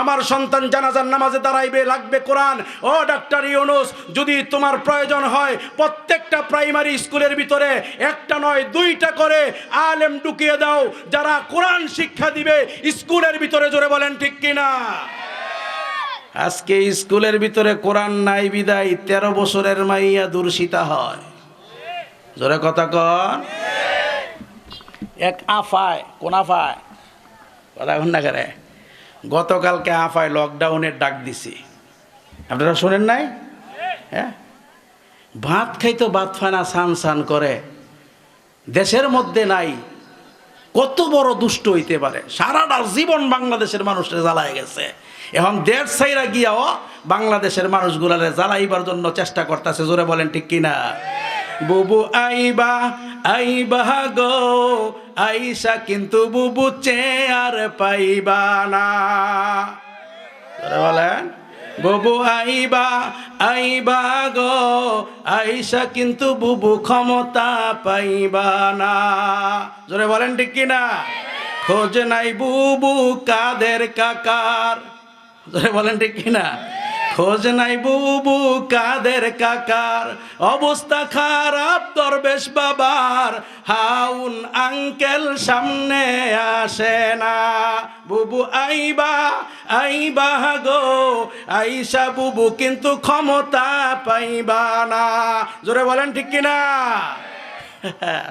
আমার সন্তান জানাজার নামাজে দাঁড়াইবে, লাগবে কোরআন। ও ডাক্তার ইউনূস, যদি তোমার প্রয়োজন হয় প্রত্যেকটা প্রাইমারি স্কুলের ভিতরে একটা নয় দুইটা করে আলেম ঢুকিয়ে দাও, যারা কোরআন শিক্ষা দিবে স্কুলের ভিতরে। জোরে বলেন ঠিক কিনা? আজকে স্কুলের ভিতরে কোরআন নাই বিদায় 13 বছরের মাইয়া দূষিতা হয়। জোরে কথা কন। এক আফায়, কোন আফায় কথা কন না করে, গতকালকে আফায় লকডাউনের ডাক দিছি, আপনারা শোনেন নাই? হ্যাঁ, ভাত খাইতো ভাত ফানা সান সান করে, দেশের মধ্যে নাই, কত বড় দুষ্ট হইতে পারে। সারাটা জীবন বাংলাদেশের মানুষের জ্বালায় গেছে, এখন দেশ ছাইরা গিয়াও বাংলাদেশের মানুষগুলারে জ্বালাইবার জন্য চেষ্টা করতেছে। জোরে বলেন ঠিক কিনা? বুবু আইবা আইবা গো আইসা, কিন্তু বুবু চেয়ার পাইবা না। জোরে বলেন, বুবু আইবা আইবা গো আইসা, কিন্তু বুবু ক্ষমতা পাইবা না। জোরে বলেন ঠিক কিনা? খোঁজ নাই বুবু কাদের কাকার। জোরে বলেন ঠিক কিনা? খোঁজ নাই বুবু কাদের কাকার, অবস্থা খারাপ দরবেশ বাবার, হাউন আঙ্কেল সামনে আসে না। বুবু আইবা আইবা গো আইসা, বুবু কিন্তু ক্ষমতা পাইবা না। জোরে বলেন ঠিক কিনা?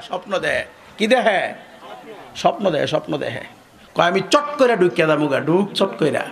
স্বপ্ন দে, কি দেহে? স্বপ্ন দেহে, স্বপ্ন দেহে। কয় আমি চট করে ঢুকিয়া দামুগা, ঢুক চট কইরা।